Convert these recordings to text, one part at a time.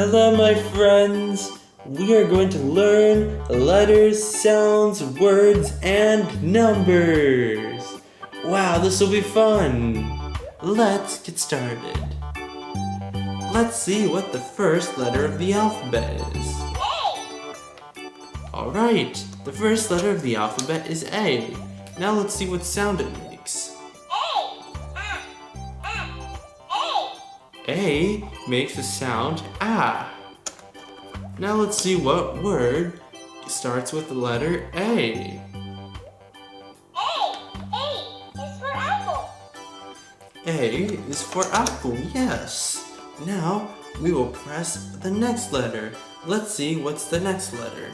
Hello, my friends. We are going to learn letters, sounds, words, and numbers. Wow, this will be fun. Let's get started. Let's see what the first letter of the alphabet is. Alright, the first letter of the alphabet is A. Now let's see what sound it makes. A makes the sound ah. Now let's see what word starts with the letter A. A is for apple, yes. Now we will press the next letter. Let's see what's the next letter.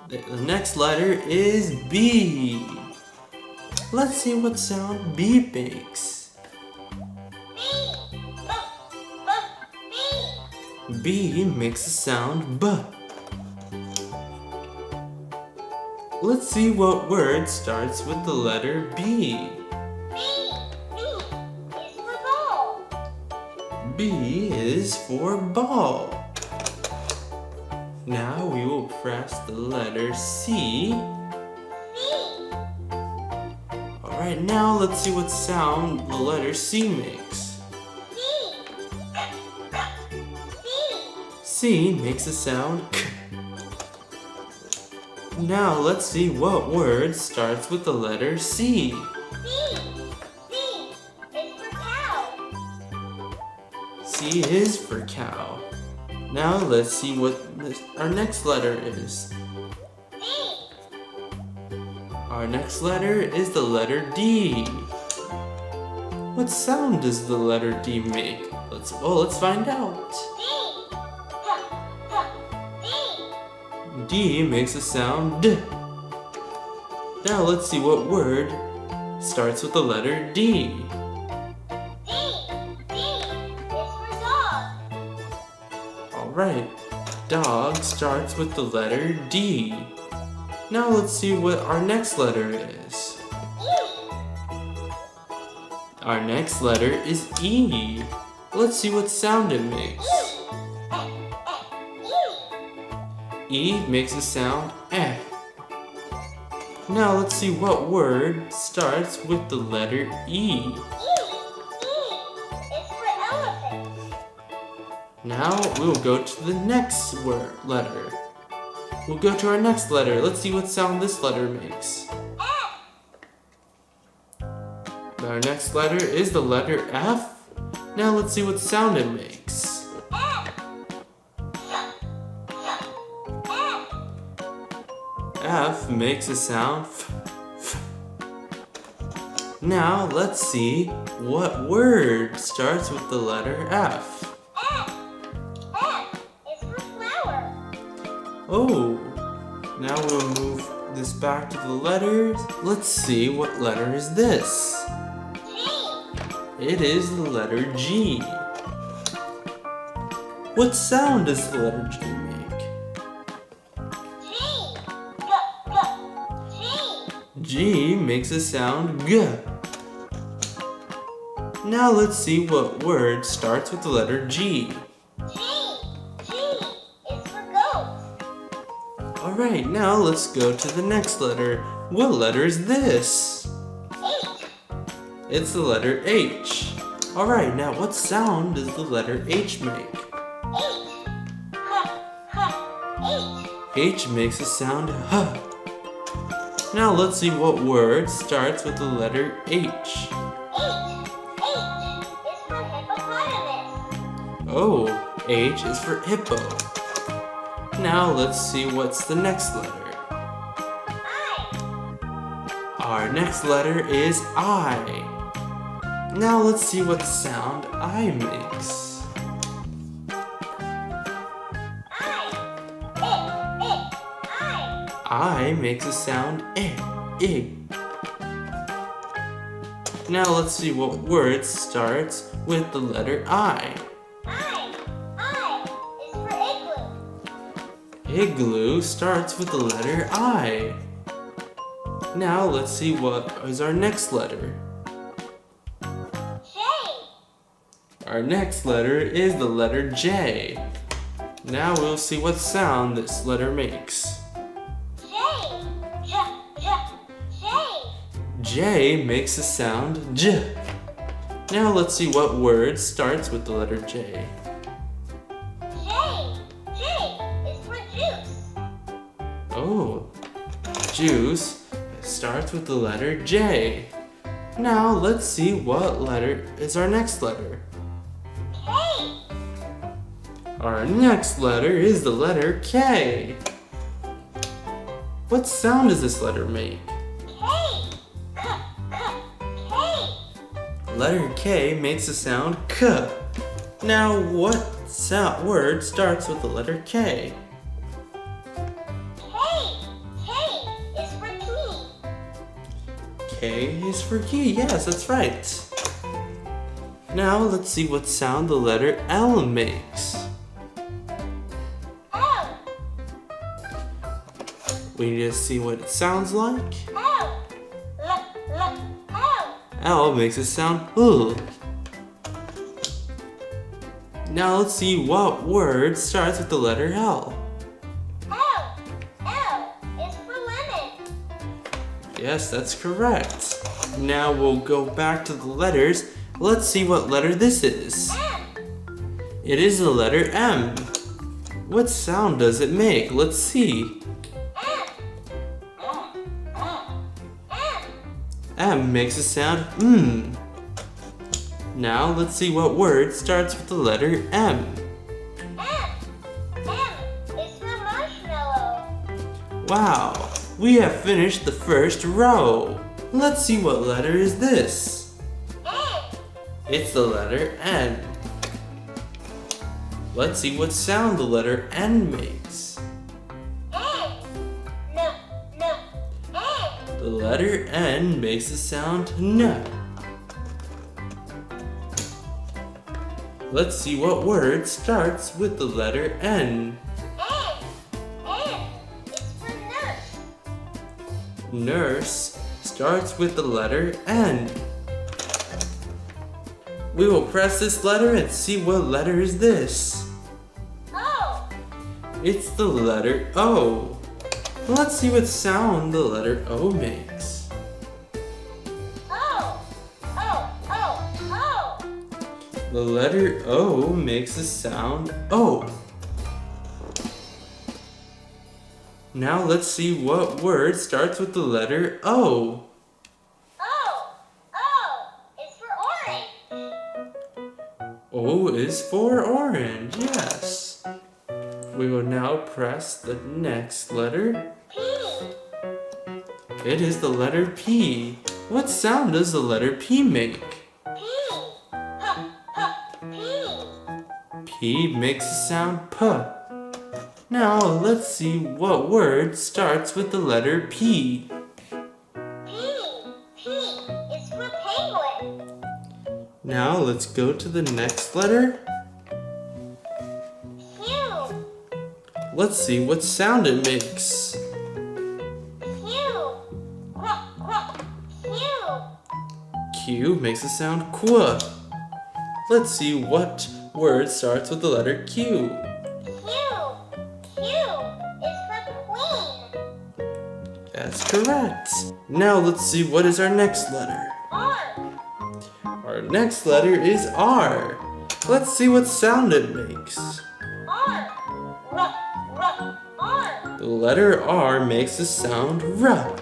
The next letter is B. Let's see what sound B makes. B makes the sound B. Let's see what word starts with the letter B. B is for ball. Now we will press the letter C. Alright, now let's see what sound the letter C makes. C makes a sound K. Now let's see what word starts with the letter C. C is for cow. Now let's see what our next letter is. Our next letter is the letter D. What sound does the letter D make? Let's find out. D makes a sound D. Now let's see what word starts with the letter D. Alright, dog starts with the letter D. Now let's see what our next letter is. Our next letter is E. Let's see what sound it makes. E makes a sound eh. Now let's see what word starts with the letter E. Now we'll go to the next letter. We'll go to our next letter. Let's see what sound this letter makes. Our next letter is the letter F. Now let's see what sound it makes. F makes a sound F. Now let's see what word starts with the letter F. Oh, now we'll move this back to the letters. Let's see what letter is this. It is the letter G. What sound does the letter G make? G makes a sound G. Now let's see what word starts with the letter G. Alright, now let's go to the next letter. What letter is this? It's the letter H. Alright, now what sound does the letter H make? H makes a sound H. Now let's see what word starts with the letter H. Oh, H is for hippo. Now let's see what's the next letter. Our next letter is I. Now let's see what sound I makes. I makes a sound I. Now let's see what word starts with the letter I. Igloo starts with the letter I. Now let's see what is our next letter. Our next letter is the letter J. Now we'll see what sound this letter makes. J makes the sound J. Now let's see what word starts with the letter J. J is for juice. Oh, juice starts with the letter J. Now let's see what letter is our next letter. K. Our next letter is the letter K. What sound does this letter make? K. Letter K makes the sound K. Now what word starts with the letter K? K is for key. K is for key. Yes, that's right. Now let's see what sound the letter L makes. L. We need to see what it sounds like. L. L. L makes it sound L. Now let's see what word starts with the letter L. L is for lemon. Yes, that's correct. Now we'll go back to the letters. Let's see what letter this is. M. It is the letter M. What sound does it make? Let's see. M makes a sound Now let's see what word starts with the letter M. M is for marshmallow. Wow, we have finished the first row. Let's see what letter is this. N. It's the letter N. Let's see what sound the letter N makes. N. The letter N makes the sound N. Let's see what word starts with the letter N. N is for nurse. Nurse starts with the letter N. We will press this letter and see what letter is this. O. It's the letter O. Let's see what sound the letter O makes. O. The letter O makes the sound O. Now let's see what word starts with the letter O. O is for orange. O is for orange, yes. We will now press the next letter. P. It is the letter P. What sound does the letter P make? P. P makes the sound P. Now let's see what word starts with the letter P. P is for penguin. Now let's go to the next letter. Q. Let's see what sound it makes. Q. Q. Q makes the sound Q. Let's see what word starts with the letter Q. Q is for queen. That's correct. Now let's see what is our next letter. R. Our next letter is R. Let's see what sound it makes. R. The letter R makes the sound R.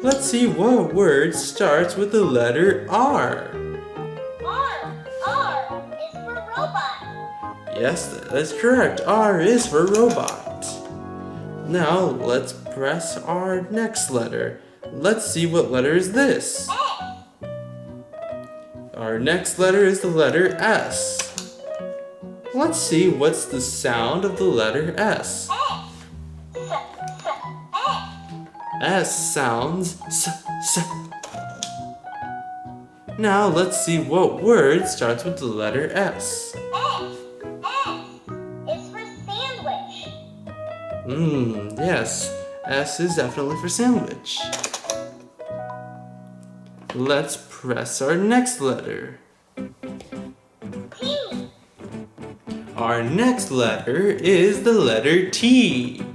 Let's see what word starts with the letter R. R is for robot. Yes, that is correct. R is for robot. Now let's press our next letter. Let's see what letter is this. S. Our next letter is the letter S. Let's see what's the sound of the letter S. S sounds S. Now let's see what word starts with the letter S. S is for sandwich. Yes, S is definitely for sandwich. Let's press our next letter. Our next letter is the letter T.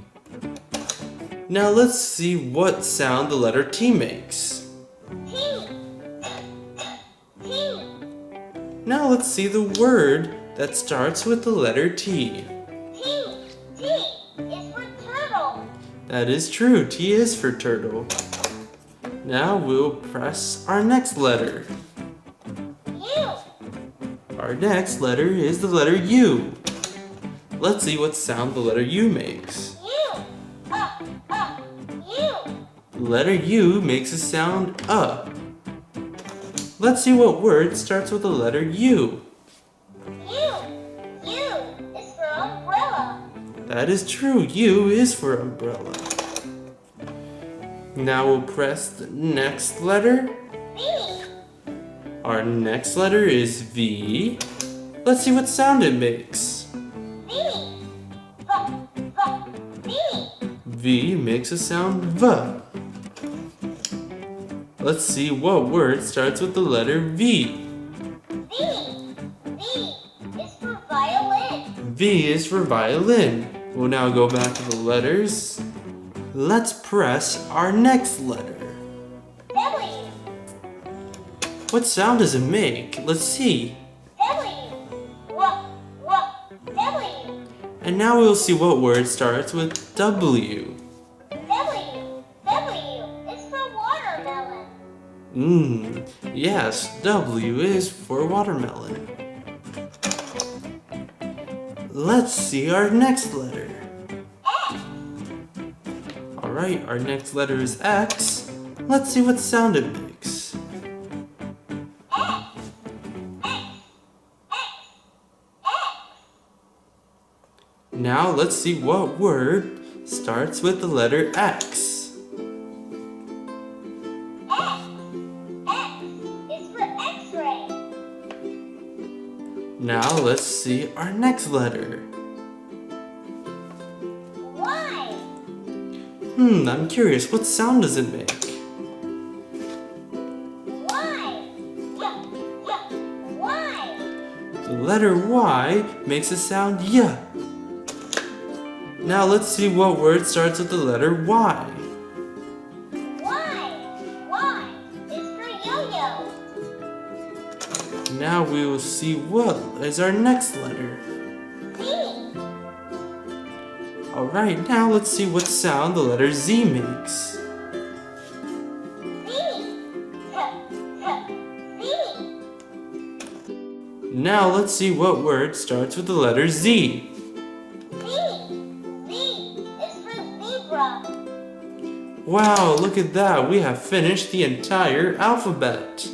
Now let's see what sound the letter T makes. T. T. Now let's see the word that starts with the letter T. T. T is for turtle. That is true, T is for turtle. Now we'll press our next letter. U. Our next letter is the letter U. Let's see what sound the letter U makes. U. U. The letter U makes a sound Let's see what word starts with the letter U. U. U is for umbrella. That is true, U is for umbrella. Now we'll press the next letter. V. Our next letter is V. Let's see what sound it makes. V. V. V makes a sound V. Let's see what word starts with the letter V. V. V is for violin. V is for violin. We'll now go back to the letters. Let's press our next letter. W. What sound does it make? Let's see. W. And now we'll see what word starts with W. W is for watermelon. Yes, W is for watermelon. Let's see our next letter. X. Alright, our next letter is X. Let's see what sound it makes. X. Now let's see what word starts with the letter X. X is for X-ray. Now let's see our next letter. Y. I'm curious, what sound does it make? Y. Y. The letter Y makes a sound Y. Now let's see what word starts with the letter Y. Y is for yo-yo. Now we will see what is our next letter. Z. Alright, now let's see what sound the letter Z makes. Z. Now let's see what word starts with the letter Z. Z is for zebra. Wow, look at that. We have finished the entire alphabet.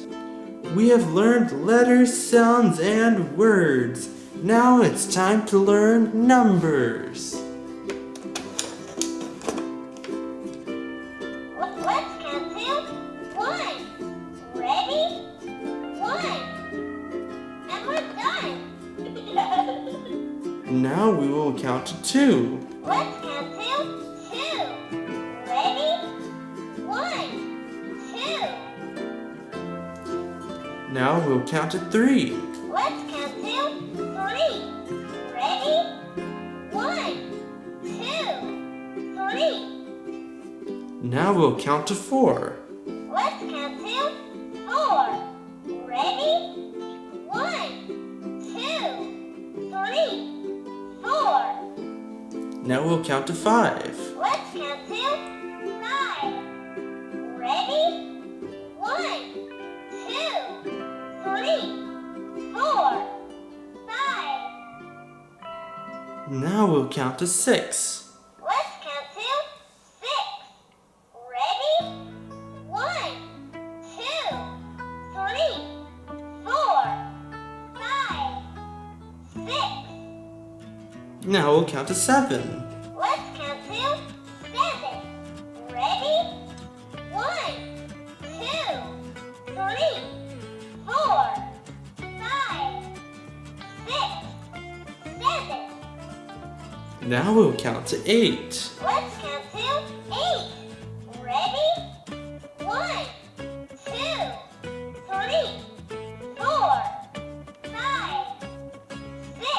We have learned letters, sounds, and words. Now it's time to learn numbers. Let's count to 1. Ready? 1. And we're done. Now we will count to 2. Let's count to 2. Ready? 1, 2. Now we'll count to 3. Let's count to 3. Ready? 1, 2, 3. Now we'll count to 4. Let's count to 4. Ready? 1, 2, 3, 4. Now we'll count to 5. Let's count to 5. Ready? 1, 2, 3, 4, 5. Now we'll count to 6. Let's count to 6. Ready? 1, 2, 3, 4, 5, 6. Now we'll count to 7. Let's count to 7. Ready? 1, 2, 3, 4, 5, 6, 7. Now we'll count to 8. Let's count to 8. Ready? 1, 2, 3, 4, 5, 6,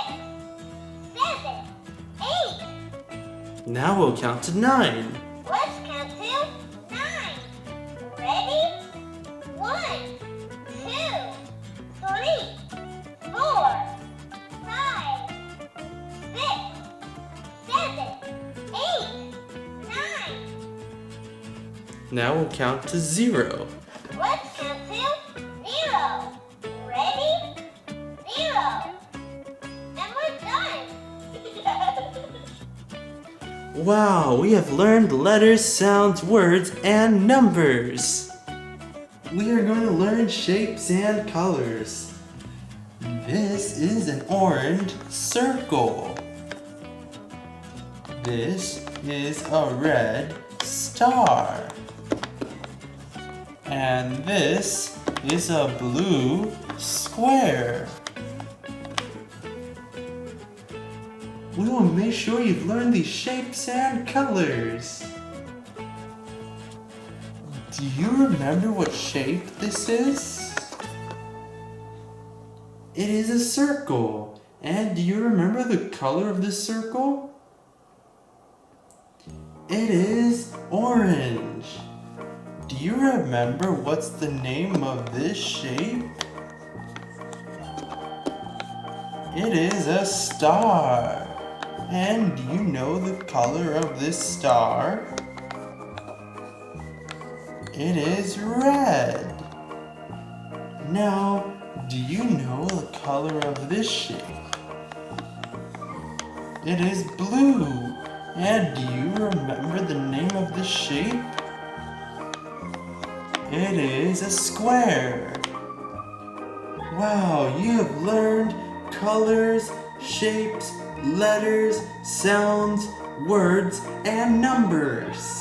Now we'll count to 9. Let's count to 9. Ready? 1, 2, 3, 4, 5, 6, 7, 8, 9. Now we'll count to 0. Let's count to 0. Ready? 0. And we're done. Wow, we have learned letters, sounds, words, and numbers. We are going to learn shapes and colors. This is an orange circle. This is a red star. And this is a blue square. We will make sure you've learned these shapes and colors. Do you remember what shape this is? It is a circle. And do you remember the color of this circle? It is orange. Do you remember what's the name of this shape? It is a star. And do you know the color of this star? It is red. Now, do you know the color of this shape? It is blue. And do you remember the name of this shape? It is a square. Wow, you have learned colors, shapes, letters, sounds, words, and numbers.